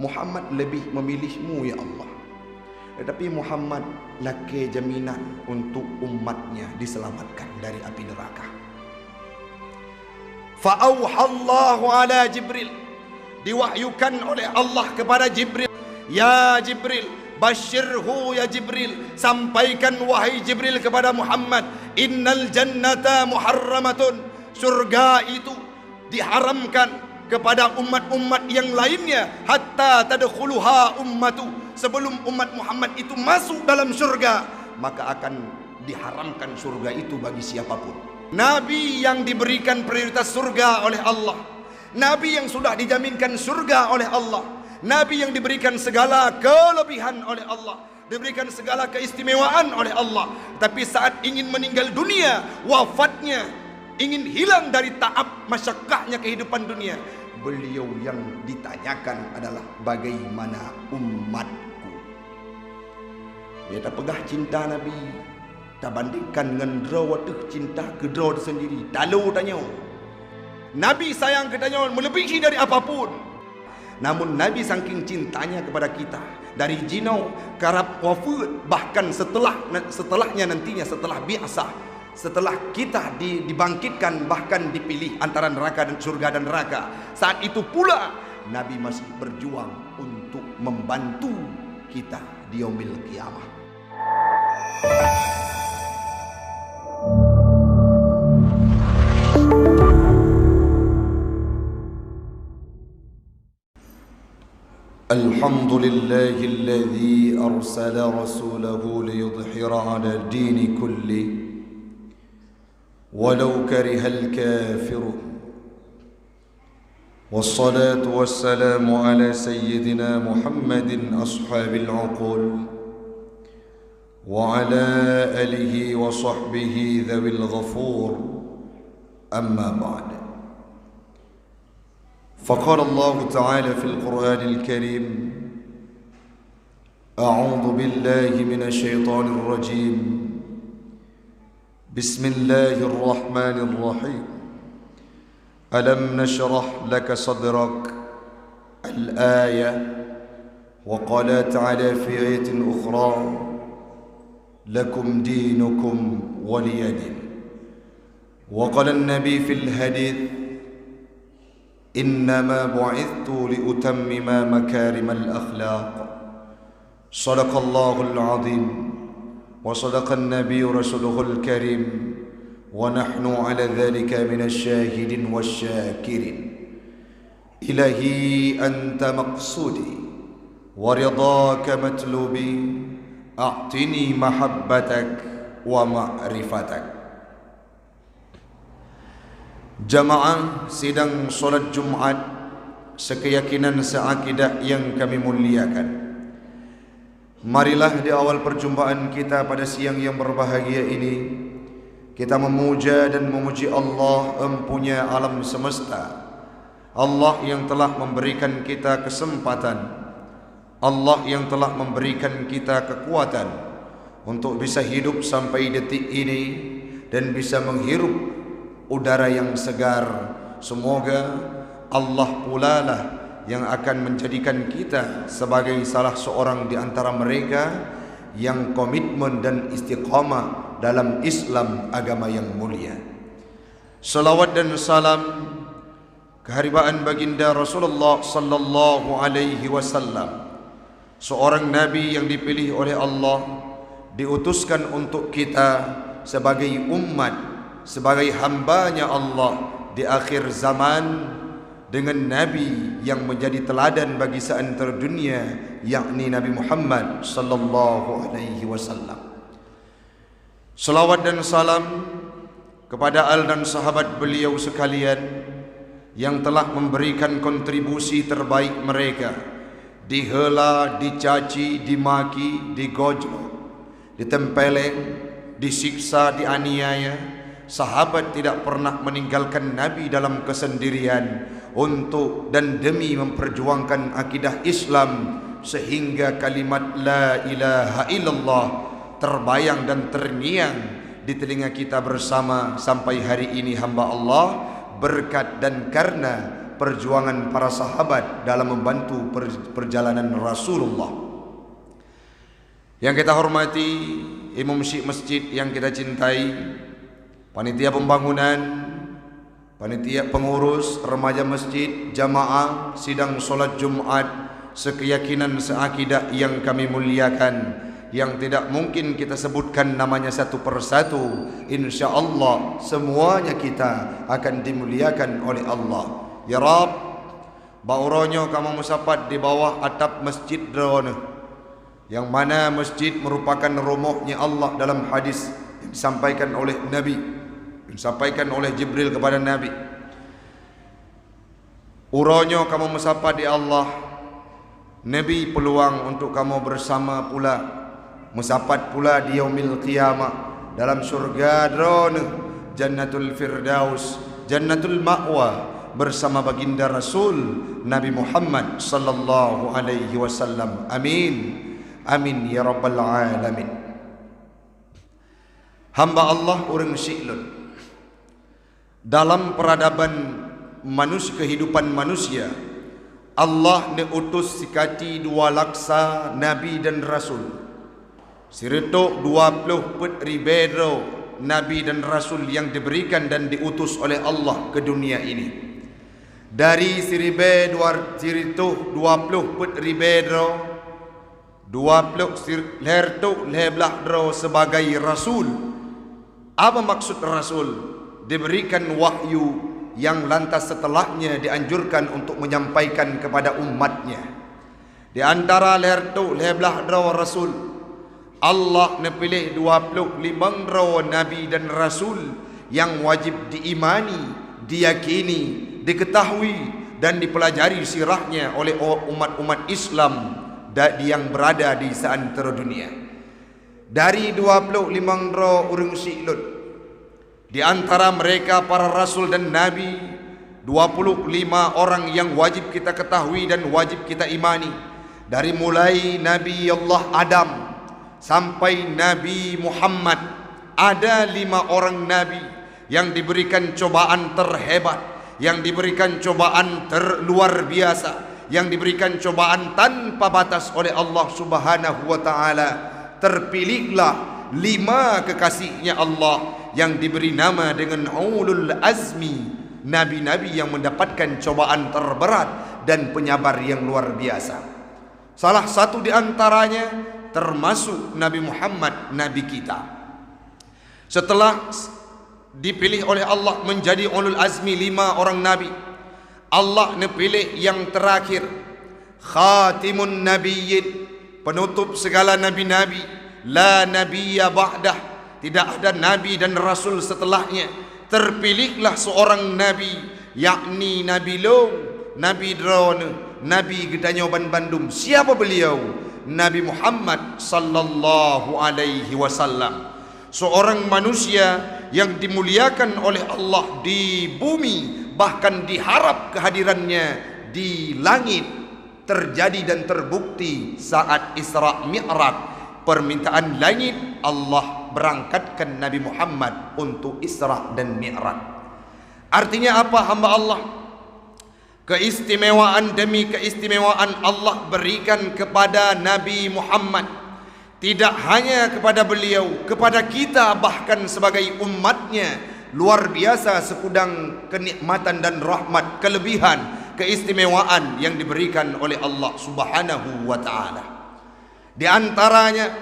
Muhammad lebih memilihmu ya Allah. Tetapi Muhammad laki jaminan untuk umatnya diselamatkan dari api neraka. Fa'auhallahu ala Jibril, diwahyukan oleh Allah kepada Jibril, ya Jibril, basyirhu ya Jibril, sampaikan wahai Jibril kepada Muhammad, innal jannata muharramatun, surga itu diharamkan kepada umat-umat yang lainnya, hatta tadkhuluha ummatu, sebelum umat Muhammad itu masuk dalam surga, maka akan diharamkan surga itu bagi siapapun. Nabi yang diberikan prioritas surga oleh Allah, Nabi yang sudah dijaminkan surga oleh Allah, Nabi yang diberikan segala kelebihan oleh Allah, diberikan segala keistimewaan oleh Allah, tapi saat ingin meninggal dunia, wafatnya, ingin hilang dari taab masyakkahnya kehidupan dunia, beliau yang ditanyakan adalah bagaimana umatku. Dia tak pegah cinta Nabi, tak bandingkan dengan drawatuh cinta ke draw sendiri. Dalu tanya, Nabi sayang katanya melebihi dari apapun. Namun Nabi saking cintanya kepada kita, dari jinau karab wafud, bahkan setelahnya nantinya, setelah biasa, setelah kita dibangkitkan, bahkan dipilih antara neraka dan surga dan neraka, saat itu pula Nabi masih berjuang untuk membantu kita di yaumil qiyamah. Alhamdulillahilladzi arsala rasulahu liyudhhira 'ala ad-din kulli walau karihal kafirun. Wassalatu wassalamu ala sayyidina Muhammadin ashabil 'uqul wa ala alihi wa sahbihi dhawil ghafur. Amma ba'd. فقال الله تعالى في القرآن الكريم: أعوذ بالله من الشيطان الرجيم، بسم الله الرحمن الرحيم، ألم نشرح لك صدرك، الآية. وقال تعالى في آية أخرى: لكم دينكم ولي دين. وقال النبي في الحديث: إنما بعثت لأتمم مكارم الأخلاق. صدق الله العظيم وصدق النبي رسوله الكريم ونحن على ذلك من الشاهدين والشاكرين. إلهي أنت مقصودي ورضاك مطلوبي، أعطني محبتك ومعرفتك. Jamaah sidang solat Jumat sekeyakinan seakidah yang kami muliakan, marilah di awal perjumpaan kita pada siang yang berbahagia ini, kita memuja dan memuji Allah empunya alam semesta, Allah yang telah memberikan kita kesempatan, Allah yang telah memberikan kita kekuatan untuk bisa hidup sampai detik ini dan bisa menghirup udara yang segar. Semoga Allah pula lah yang akan menjadikan kita sebagai salah seorang di antara mereka yang komitmen dan istiqamah dalam Islam, agama yang mulia. Salawat dan salam keharibaan baginda Rasulullah sallallahu alaihi wasallam, seorang nabi yang dipilih oleh Allah, diutuskan untuk kita sebagai umat, sebagai hambanya Allah di akhir zaman, dengan nabi yang menjadi teladan bagi seantero dunia, yakni Nabi Muhammad sallallahu alaihi wasallam. Selawat dan salam kepada al dan sahabat beliau sekalian yang telah memberikan kontribusi terbaik mereka, dihela, dicaci, dimaki, digojlok, ditempeleng, disiksa, dianiaya. Sahabat tidak pernah meninggalkan Nabi dalam kesendirian untuk dan demi memperjuangkan akidah Islam, sehingga kalimat la ilaha illallah terbayang dan terngiang di telinga kita bersama sampai hari ini hamba Allah, berkat dan karena perjuangan para sahabat dalam membantu perjalanan Rasulullah. Yang kita hormati, imam syekh masjid yang kita cintai, panitia pembangunan, panitia pengurus, remaja masjid, jamaah, sidang solat Jumat, sekeyakinan seakidah yang kami muliakan, yang tidak mungkin kita sebutkan namanya satu persatu. InsyaAllah semuanya kita akan dimuliakan oleh Allah. Ya Rab, bauronyo kamu musapat di bawah atap masjid drone, yang mana masjid merupakan rumahnya Allah dalam hadis yang disampaikan oleh Nabi, disampaikan oleh Jibril kepada Nabi. Uronyo kamu musapat di Allah, Nabi peluang untuk kamu bersama pula, musapat pula di yaumil qiyamah dalam surga drone, jannatul firdaus, jannatul ma'wa, bersama baginda Rasul Nabi Muhammad sallallahu alaihi wasallam. Amin. Amin ya rabbal alamin. Hamba Allah urang syi'lun dalam peradaban manusia, kehidupan manusia, Allah ne utus sikati dua laksa Nabi dan Rasul. Sirito 20 ribedo Nabi dan Rasul yang diberikan dan diutus oleh Allah ke dunia ini. Dari siribe sirito 20 ribedo 20 lerto leblah dro sebagai Rasul. Apa maksud Rasul? Diberikan wahyu yang lantas setelahnya dianjurkan untuk menyampaikan kepada umatnya. Di antara lerto leblah dro Rasul, Allah nepilih 25 Nabi dan Rasul yang wajib diimani, diyakini, diketahui dan dipelajari sirahnya oleh umat-umat Islam yang berada di seantero dunia. Dari 25 urang syi'lun, di antara mereka para Rasul dan Nabi, 25 orang yang wajib kita ketahui dan wajib kita imani. Dari mulai Nabi Allah Adam sampai Nabi Muhammad, ada 5 orang Nabi yang diberikan cobaan terhebat, yang diberikan cobaan terluar biasa, yang diberikan cobaan tanpa batas oleh Allah Subhanahu wa ta'ala. Terpilihlah 5 kekasihnya Allah yang diberi nama dengan ulul azmi, nabi-nabi yang mendapatkan cobaan terberat dan penyabar yang luar biasa. Salah satu di antaranya termasuk Nabi Muhammad, Nabi kita. Setelah dipilih oleh Allah menjadi ulul azmi 5 orang Nabi, Allah nepilih yang terakhir, khatimun nabiyyin, penutup segala nabi-nabi, la nabiyya ba'dah, tidak ada nabi dan rasul setelahnya. Terpilihlah seorang nabi, yakni Nabi Long, Nabi Drone, Nabi Gedanyo Bandung. Siapa beliau? Nabi Muhammad sallallahu alaihi wasallam, seorang manusia yang dimuliakan oleh Allah di bumi, bahkan diharap kehadirannya di langit. Terjadi dan terbukti saat Isra Mi'raj, permintaan langit, Allah berangkatkan Nabi Muhammad untuk Isra dan Mi'raj. Artinya apa hamba Allah? Keistimewaan demi keistimewaan Allah berikan kepada Nabi Muhammad. Tidak hanya kepada beliau, kepada kita bahkan sebagai umatnya. Luar biasa segudang kenikmatan dan rahmat, kelebihan, keistimewaan yang diberikan oleh Allah Subhanahu wa ta'ala. Di antaranya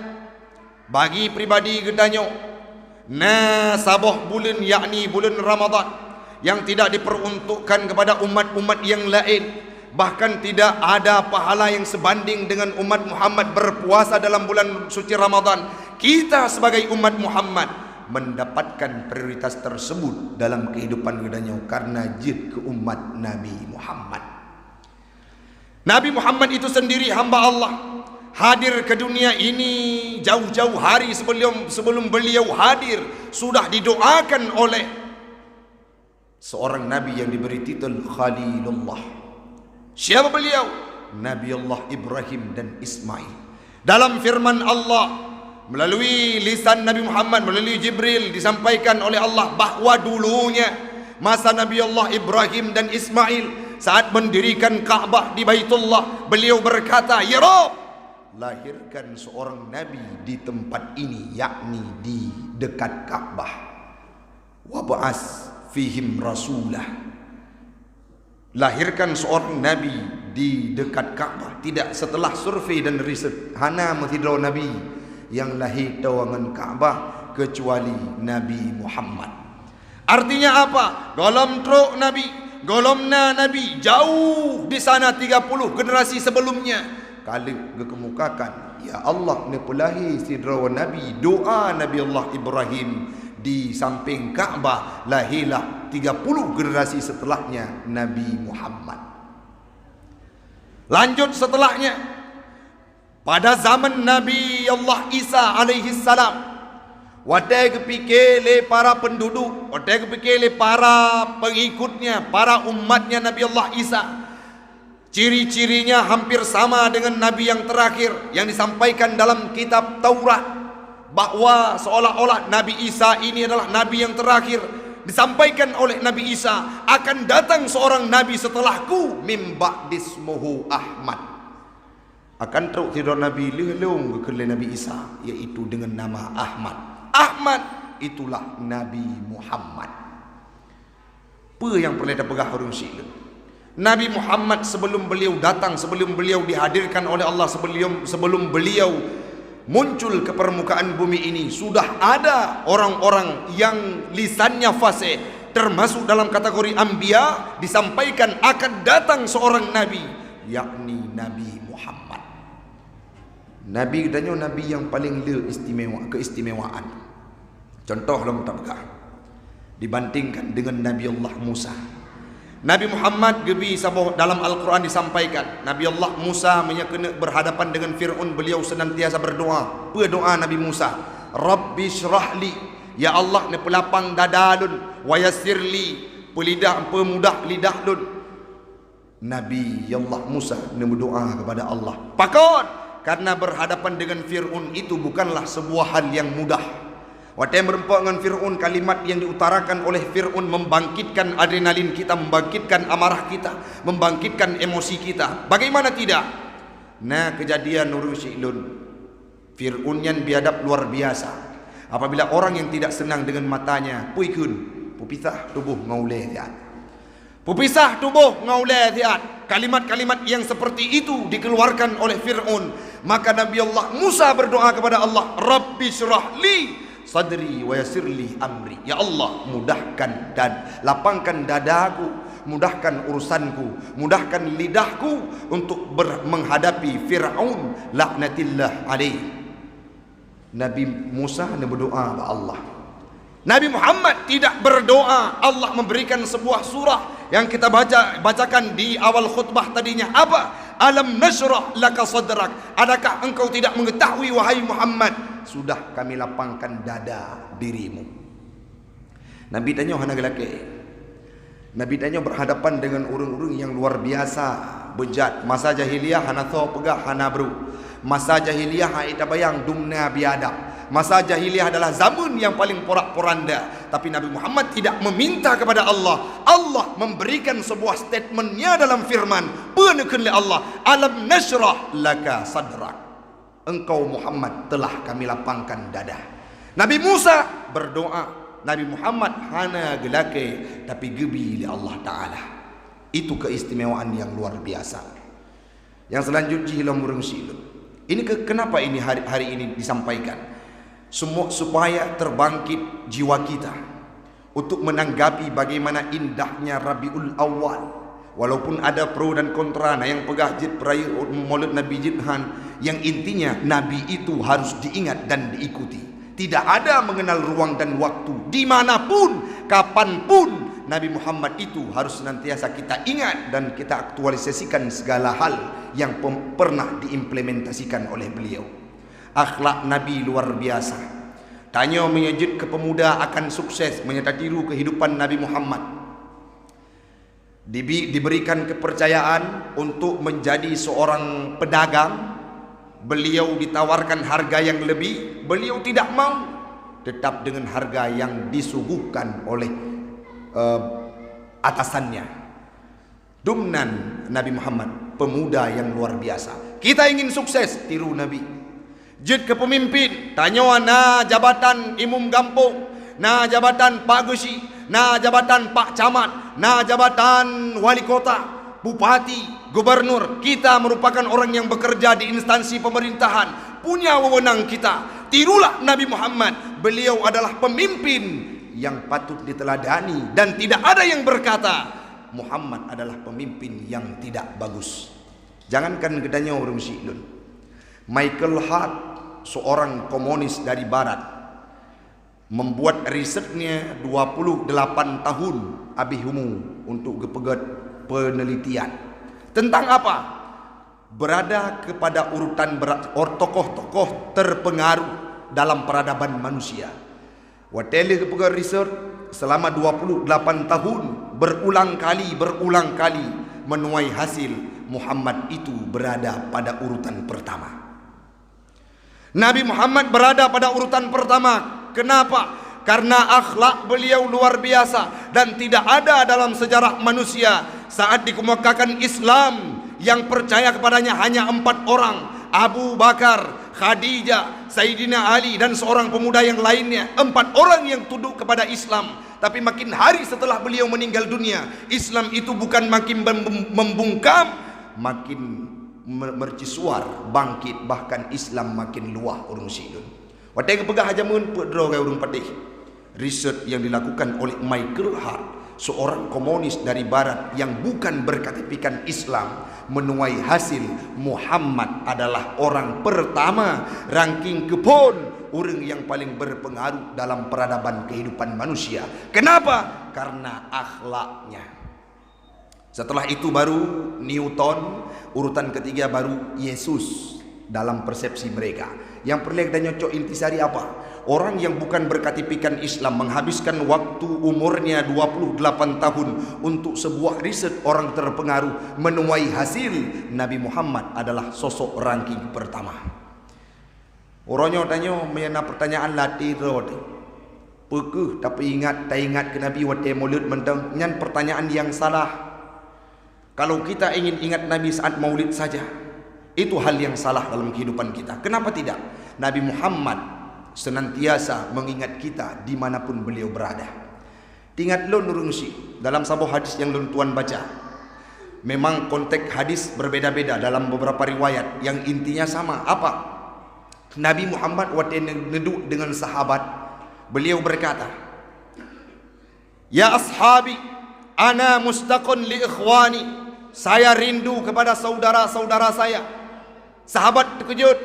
bagi pribadi Gedanyo, nasabah bulan, yakni bulan Ramadan, yang tidak diperuntukkan kepada umat-umat yang lain. Bahkan tidak ada pahala yang sebanding dengan umat Muhammad berpuasa dalam bulan suci Ramadan. Kita sebagai umat Muhammad mendapatkan prioritas tersebut dalam kehidupan Gedanyo karena jid ke umat Nabi Muhammad. Nabi Muhammad itu sendiri hamba Allah, hadir ke dunia ini jauh-jauh hari sebelum beliau hadir, sudah didoakan oleh seorang Nabi yang diberi titel Khalilullah. Siapa beliau? Nabi Allah Ibrahim dan Ismail. Dalam firman Allah melalui lisan Nabi Muhammad, melalui Jibril, disampaikan oleh Allah bahawa dulunya masa Nabi Allah Ibrahim dan Ismail saat mendirikan Ka'bah di Baitullah, beliau berkata, "Ya Rabb, lahirkan seorang nabi di tempat ini, yakni di dekat Ka'bah. Wab'as fihim rasulah." Lahirkan seorang nabi di dekat Ka'bah, tidak setelah survei dan riset. Hana methidro nabi yang lahir tawangan Ka'bah kecuali Nabi Muhammad. Artinya apa? Golom truk nabi, golomna nabi jauh di sana 30 generasi sebelumnya. Kali kemukakan, ya Allah ni pelahi sidra nabi, doa Nabi Allah Ibrahim di samping Ka'bah, lahirlah 30 generasi setelahnya Nabi Muhammad. Lanjut setelahnya, pada zaman Nabi Allah Isa alaihi salam, wadai kepikir para penduduk, wadai kepikir para pengikutnya, para umatnya Nabi Allah Isa, ciri-cirinya hampir sama dengan Nabi yang terakhir yang disampaikan dalam kitab Taurat, bahwa seolah-olah Nabi Isa ini adalah Nabi yang terakhir. Disampaikan oleh Nabi Isa, akan datang seorang Nabi setelahku, mim ba'dismuhu Ahmad. Akan teruk tidur Nabi lelung ke Nabi Isa, yaitu dengan nama Ahmad. Ahmad itulah Nabi Muhammad. Apa yang perlu kita pegah orang Syiah? Nabi Muhammad sebelum beliau datang, sebelum beliau dihadirkan oleh Allah, sebelum beliau muncul ke permukaan bumi ini, sudah ada orang-orang yang lisannya fasih, termasuk dalam kategori anbiya, disampaikan akan datang seorang nabi, yakni Nabi Muhammad. Nabi katanya nabi yang paling keistimewaan. Contoh dalam tabgah dibandingkan dengan Nabi Allah Musa. Nabi Muhammad gebi saboh dalam Al-Quran disampaikan, Nabi Allah Musa kena berhadapan dengan Fir'aun, beliau senantiasa berdoa. Apa doa Nabi Musa? Rabbi syrahli, ya Allah ni pelapang dada lun, wa yassirli, pemudah lidah lun. Nabi Allah Musa ni berdoa kepada Allah. Pakon, karena berhadapan dengan Fir'aun itu bukanlah sebuah hal yang mudah. Waktu yang berempat dengan Fir'aun, kalimat yang diutarakan oleh Fir'aun membangkitkan adrenalin kita, membangkitkan amarah kita, membangkitkan emosi kita. Bagaimana tidak? Nah, kejadian Nurul Syi'lun, Fir'aun yang biadab luar biasa. Apabila orang yang tidak senang dengan matanya, puikun, pupisah tubuh ngauleh tiat. Pupisah tubuh ngauleh tiat. Kalimat-kalimat yang seperti itu dikeluarkan oleh Fir'aun. Maka Nabi Allah Musa berdoa kepada Allah, Rabbi syrahli sadri wa yassirli amri. Ya Allah, mudahkan dan lapangkan dadaku, mudahkan urusanku, mudahkan lidahku untuk menghadapi Fir'aun laknatillah alaih. Nabi Musa berdoa kepada Allah. Nabi Muhammad tidak berdoa. Allah memberikan sebuah surah yang kita bacakan di awal khutbah tadinya. Apa? Alam nashrah laka sadrak. Adakah engkau tidak mengetahui wahai Muhammad, sudah kami lapangkan dada dirimu. Nabi tanya hana gelake. Nabi tanya berhadapan dengan orang-orang yang luar biasa bejat. Masa jahiliyah hana tho pegah hana bru. Masa jahiliyah haita bayang dumna biadab. Masa jahiliyah adalah zaman yang paling porak-poranda. Tapi Nabi Muhammad tidak meminta kepada Allah. Allah memberikan sebuah statementnya dalam firman, penekan oleh Allah, alam nashrah laka sadrak. Engkau Muhammad telah kami lapangkan dada. Nabi Musa berdoa, Nabi Muhammad hana gelake tapi gebi oleh Allah Ta'ala. Itu keistimewaan yang luar biasa. Yang selanjutnya hilang murung silum. Ini kenapa ini hari ini disampaikan? Semua supaya terbangkit jiwa kita untuk menanggapi bagaimana indahnya Rabiul Awal. Walaupun ada pro dan kontra, nah yang pegah jid peraya Maulid Nabi Jidhan, yang intinya Nabi itu harus diingat dan diikuti. Tidak ada mengenal ruang dan waktu, dimanapun, kapanpun Nabi Muhammad itu harus senantiasa kita ingat dan kita aktualisasikan segala hal yang pernah diimplementasikan oleh beliau. Akhlak Nabi luar biasa. Tanya mengejut ke pemuda akan sukses menyertai tiru kehidupan Nabi Muhammad. Diberikan kepercayaan untuk menjadi seorang pedagang. Beliau ditawarkan harga yang lebih, beliau tidak mau, tetap dengan harga yang disuguhkan oleh atasannya. Dumnan Nabi Muhammad, pemuda yang luar biasa. Kita ingin sukses, tiru Nabi. Jid ke pemimpin, tanyawan na jabatan imum gampung, na jabatan Pak Gusi, na jabatan Pak Camat, na jabatan wali kota, bupati, gubernur. Kita merupakan orang yang bekerja di instansi pemerintahan, punya wewenang kita. Tirulah Nabi Muhammad. Beliau adalah pemimpin yang patut diteladani, dan tidak ada yang berkata Muhammad adalah pemimpin yang tidak bagus. Jangankan gedanya orang Syi'lun, Michael Hart, seorang komunis dari barat, membuat risetnya 28 tahun abihumu untuk kepegat penelitian. Tentang apa? Berada kepada urutan tokoh-tokoh terpengaruh dalam peradaban manusia. Watele kepegat riset selama 28 tahun, berulang kali menuai hasil Muhammad itu berada pada urutan pertama. Nabi Muhammad berada pada urutan pertama. Kenapa? Karena akhlak beliau luar biasa, dan tidak ada dalam sejarah manusia saat dikemukakan Islam yang percaya kepadanya hanya 4 orang: Abu Bakar, Khadijah, Sayyidina Ali, dan seorang pemuda yang lainnya. 4 orang yang tunduk kepada Islam. Tapi makin hari setelah beliau meninggal dunia, Islam itu bukan makin membungkam, makin mercusuar, bangkit. Bahkan Islam makin luah orang Syi'lun. Wadah pegah hajamun pedro kaya orang patih. Riset yang dilakukan oleh Michael Hart, seorang komunis dari barat yang bukan berkatipikan Islam, menuai hasil Muhammad adalah orang pertama ranking kepon, orang yang paling berpengaruh dalam peradaban kehidupan manusia. Kenapa? Karena akhlaknya. Setelah itu baru Newton, urutan ketiga baru Yesus dalam persepsi mereka. Yang perlu kita nyocok intisari apa? Orang yang bukan berkatipikan Islam menghabiskan waktu umurnya 28 tahun untuk sebuah riset orang terpengaruh, menuai hasil Nabi Muhammad adalah sosok ranking pertama. Orangnya tanya mengenai pertanyaan latih rod. Pekuh tapi tak ingat ke Nabi waktu maulid mentang. Nyan pertanyaan yang salah. Kalau kita ingin ingat Nabi saat maulid saja, itu hal yang salah dalam kehidupan kita. Kenapa tidak? Nabi Muhammad senantiasa mengingat kita dimanapun beliau berada. Ingat lo nurungsi dalam sebuah hadis yang lo tuan baca. Memang konteks hadis berbeda-beda dalam beberapa riwayat, yang intinya sama. Apa? Nabi Muhammad waktu neduk dengan sahabat, beliau berkata, "Ya ashabi, ana mustaqun li ikhwani." Saya rindu kepada saudara-saudara saya. Sahabat terkejut.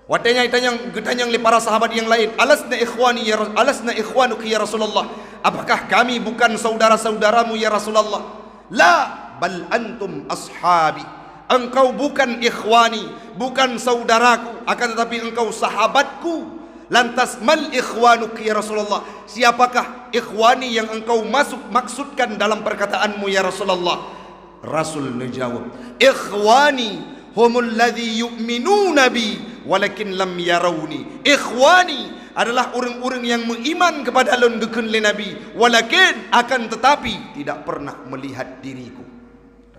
Watanya ditanya oleh para sahabat yang lain, "Alasna ikhwani ya alasna ikhwanuki ya Rasulullah?" Apakah kami bukan saudara-saudaramu ya Rasulullah? La, bal antum ashabi. Engkau bukan ikhwani, bukan saudaraku, akan tetapi engkau sahabatku. Lantas mal ikhwanuki ya Rasulullah? Siapakah ikhwani yang engkau maksudkan dalam perkataanmu ya Rasulullah? Rasul menjawab, ikhwani humul ladzi yu'minuna bi walakin lam yarawni. Ikhwani adalah orang-orang yang beriman kepada lon gekun le Nabi, walakin akan tetapi tidak pernah melihat diriku.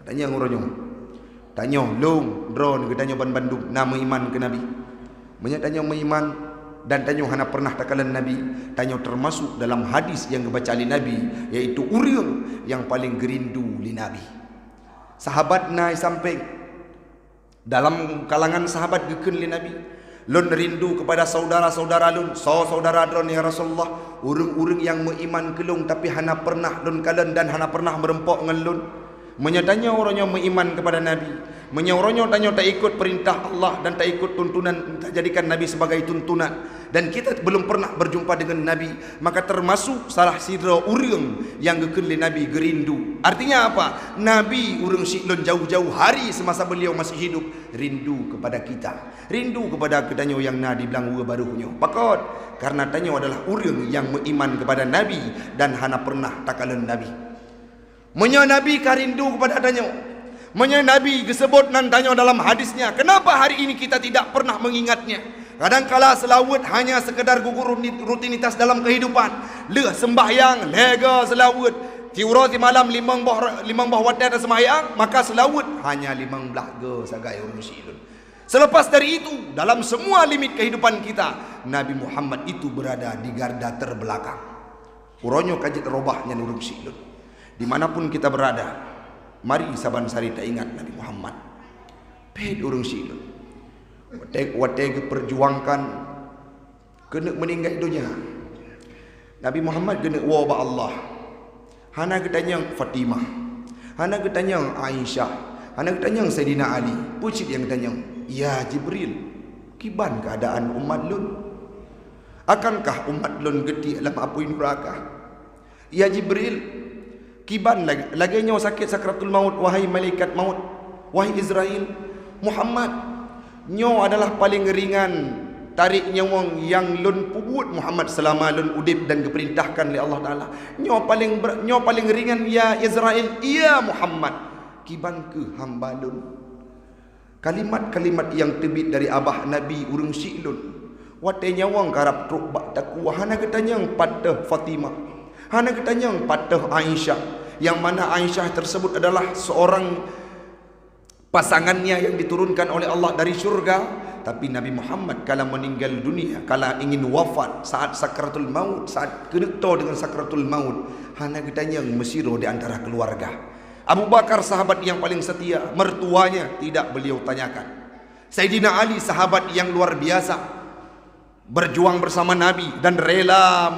Tanya ngoronyong. Tanya long drone ke tanya Bandung nama iman ke Nabi. Banyak tanya iman dan tanya hana pernah takalan Nabi. Tanya termasuk dalam hadis yang dibaca oleh Nabi, yaitu orang yang paling gerindu li Nabi. Sahabat naik sampai dalam kalangan sahabat gekun li Nabi. Lun rindu kepada saudara-saudara lun, saudara dron ya Rasulullah, orang-orang yang beriman ke lun tapi hana pernah lun kalen dan hana pernah merempok dengan lun. Menyatanya orangnya beriman kepada Nabi, menyauronya tanya tak ikut perintah Allah dan tak ikut tuntunan, tak jadikan Nabi sebagai tuntunan, dan kita belum pernah berjumpa dengan Nabi, maka termasuk salah sidra urang yang gekun Nabi gerindu. Artinya apa? Nabi urang Syi'lun jauh-jauh hari semasa beliau masih hidup rindu kepada kita, rindu kepada kedanyo yang nadi bilang baruhnya. Pakot karena tanyo adalah urang yang beriman kepada Nabi dan hana pernah takalan Nabi. Menya Nabi karindu kepada adanya. Menya Nabi disebut nantanya dalam hadisnya. Kenapa hari ini kita tidak pernah mengingatnya? Kadangkala selawat hanya sekedar gugur rutinitas dalam kehidupan. Leh sembahyang, lega selawat. tiura ti malam limang bah wadah dan semayang, maka selawut hanya 15 ge sagai urang silun. Selepas dari itu, dalam semua limit kehidupan kita, Nabi Muhammad itu berada di garda terbelakang. Uronyo kajit robahnya urang silun. Dimanapun kita berada, mari saban sari tak ingat Nabi Muhammad. Ped urang silun. Wateg perjuangkan kena meninggal dunia. Nabi Muhammad kena waba Allah. Hana ketanyang Fatimah, hana ketanyang Aisyah, hana ketanyang Sayyidina Ali. Pucit yang ketanyang, ya Jibril, kiban keadaan umat lun? Akankah umat lun gedi dalam api neraka? Ya Jibril, kiban lagi nyawa sakit sakratul maut, wahai malaikat maut, wahai Israel. Muhammad, nyawa adalah paling ringan tarik nyawang yang lun pubut Muhammad selama lun udip dan diperintahkan oleh Allah Ta'ala. Nyawa paling ringan ya Israel, ya Muhammad, kiban ke hamba lun. Kalimat-kalimat yang terbit dari abah Nabi urang silun. Wate nyawang karab truk bak takwa. Hana ketanyang patah Fatimah, hana ketanyang patah Aisyah, yang mana Aisyah tersebut adalah seorang pasangannya yang diturunkan oleh Allah dari syurga. Tapi Nabi Muhammad kalau meninggal dunia, kalau ingin wafat, saat sakratul maut, saat kenekto dengan sakratul maut, hana ketanyang mesiro di antara keluarga. Abu Bakar sahabat yang paling setia, mertuanya tidak beliau tanyakan. Sayyidina Ali sahabat yang luar biasa, berjuang bersama Nabi dan rela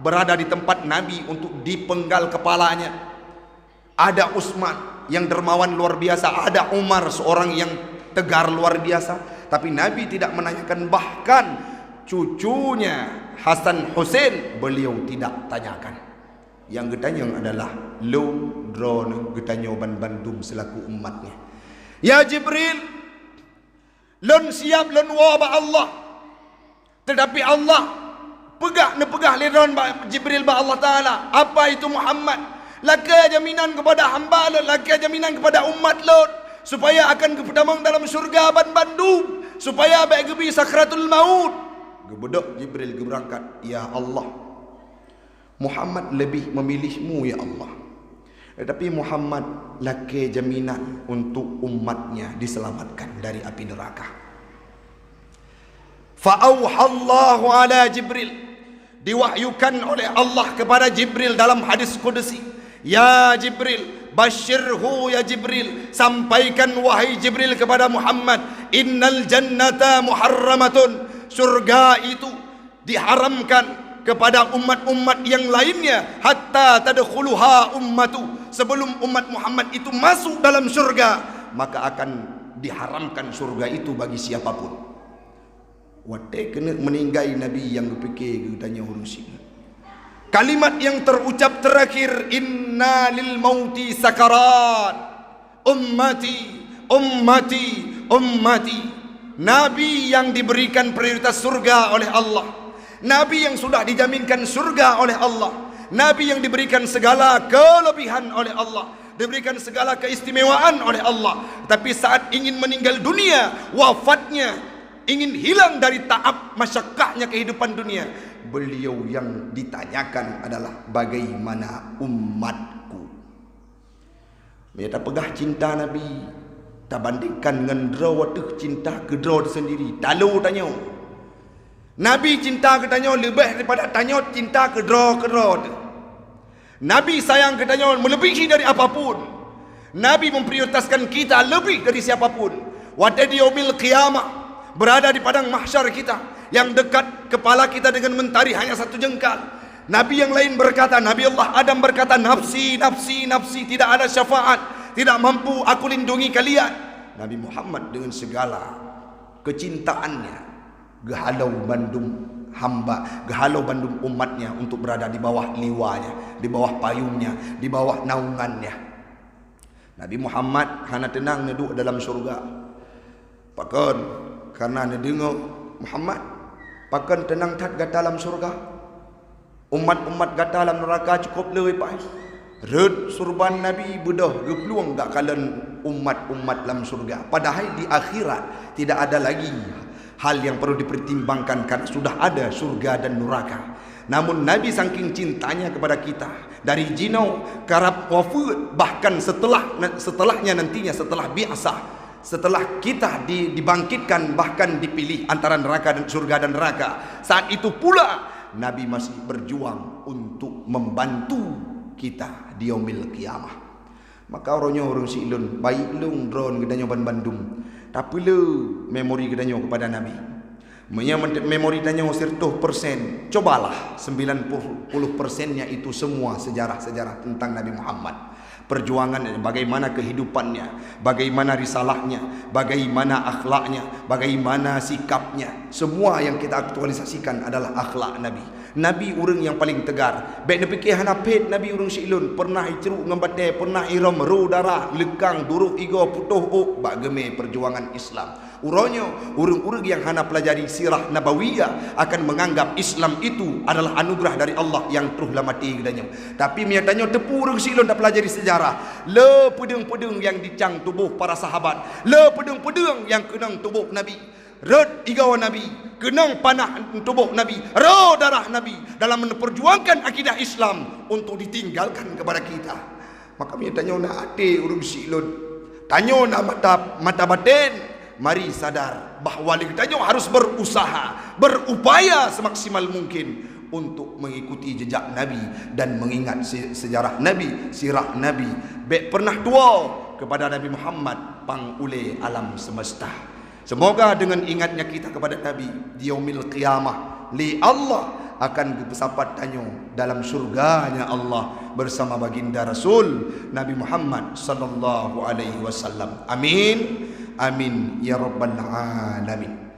berada di tempat Nabi untuk dipenggal kepalanya. Ada Utsman yang dermawan luar biasa, ada Umar seorang yang tegar luar biasa. Tapi Nabi tidak menanyakan, bahkan cucunya Hasan Hussein beliau tidak tanyakan. Yang getanyang adalah lo drone getanyo ban Bandung selaku umatnya. Ya Jibril, lon siap lon waba Allah. Tetapi Allah pegah liron Jibril ba Allah Ta'ala. Apa itu Muhammad? Laka jaminan kepada hamba lon, laka jaminan kepada umat lon, supaya akan kepadamang dalam surga ban Bandung, supaya baik gebi sakratul maut. Gebedok Jibril berangkat, ya Allah, Muhammad lebih memilihmu ya Allah. Tetapi Muhammad laki jaminan untuk umatnya diselamatkan dari api neraka. Fa'auhallahu ala Jibril, diwahyukan oleh Allah kepada Jibril dalam hadis qudsi, ya Jibril, basyirhu ya Jibril, sampaikan wahai Jibril kepada Muhammad, innal jannata muharramatun, surga itu diharamkan kepada umat-umat yang lainnya, hatta tadkhuluha ummatu, sebelum umat Muhammad itu masuk dalam surga, maka akan diharamkan surga itu bagi siapapun. Wate kena meninggai Nabi yang berfikir tanya urusi. Kalimat yang terucap terakhir, inna lil mauti sakarat, ummati, ummati, ummati. Nabi yang diberikan prioritas surga oleh Allah, Nabi yang sudah dijaminkan surga oleh Allah, Nabi yang diberikan segala kelebihan oleh Allah, diberikan segala keistimewaan oleh Allah. Tapi saat ingin meninggal dunia, wafatnya, ingin hilang dari taab masyakkahnya kehidupan dunia, beliau yang ditanyakan adalah bagaimana umatku. Mereka pegah cinta Nabi, tak bandingkan dengan draw cinta ke draw sendiri. Talu tanya, Nabi cinta ke tanya lebih daripada tanya cinta ke draw. Nabi sayang ke tanya melebihi dari apapun. Nabi memprioritaskan kita lebih dari siapapun. Wata di yaumil qiyamah, berada di padang mahsyar kita, yang dekat kepala kita dengan mentari hanya satu jengkal. Nabi yang lain berkata, Nabi Allah Adam berkata, nafsi, nafsi, nafsi, tidak ada syafaat, tidak mampu aku lindungi kalian. Nabi Muhammad dengan segala kecintaannya gehalau bandung hamba, gehalau bandung umatnya untuk berada di bawah liwanya, di bawah payungnya, di bawah naungannya. Nabi Muhammad hanya tenang duduk dalam surga. Pakon karena dengar Muhammad pakan tenang tat gata dalam surga, umat-umat gata dalam neraka cukup lebih pai. Red surban Nabi bedah gepluang gak kalian umat-umat dalam surga. Padahal di akhirat tidak ada lagi hal yang perlu dipertimbangkan karena sudah ada surga dan neraka. Namun Nabi saking cintanya kepada kita, dari jinau karab wafat, bahkan setelahnya nantinya, setelah biasa, setelah kita dibangkitkan, bahkan dipilih antara neraka dan surga dan neraka, saat itu pula Nabi masih berjuang untuk membantu kita di yaumil qiyamah. Maka orangnya orang silun baik lung drone gedanya Bandung, tapi lu memori gedanya kepada Nabi. Memori tanya 100%, cobalah 90%-nya itu semua sejarah-sejarah tentang Nabi Muhammad. Perjuangannya, bagaimana kehidupannya, bagaimana risalahnya, bagaimana akhlaknya, bagaimana sikapnya. Semua yang kita aktualisasikan adalah akhlak Nabi. Nabi orang yang paling tegar. Baik nak fikir hanapet Nabi orang silun, pernah ceruk ngambate, pernah iram ru darah, lekang duruk igo putuh ok bak geme perjuangan Islam. Urangnya orang-orang yang hana pelajari sirah nabawiyah akan menganggap Islam itu adalah anugerah dari Allah yang terus lama mati gedanya. Tapi miatanya tepu orang silun tak pelajari sejarah. Le pedeng-pedeng yang dicang tubuh para sahabat, le pedeng-pedeng yang kenang tubuh Nabi, red igawa Nabi, kenang panah tubuh Nabi, ro darah Nabi dalam memperjuangkan akidah Islam untuk ditinggalkan kepada kita. Maka miatanya nak ade orang silun, tanya nak mata batin. Mari sadar bahawa kita harus berusaha, berupaya semaksimal mungkin untuk mengikuti jejak Nabi dan mengingat sejarah Nabi, sirah Nabi. Baik pernah tua kepada Nabi Muhammad pangule alam semesta. Semoga dengan ingatnya kita kepada Nabi di yaumil qiyamah, li Allah akan bersapat tanya dalam surganya Allah bersama baginda Rasul Nabi Muhammad sallallahu alaihi wasallam. Amin. Amin ya rabbal alamin.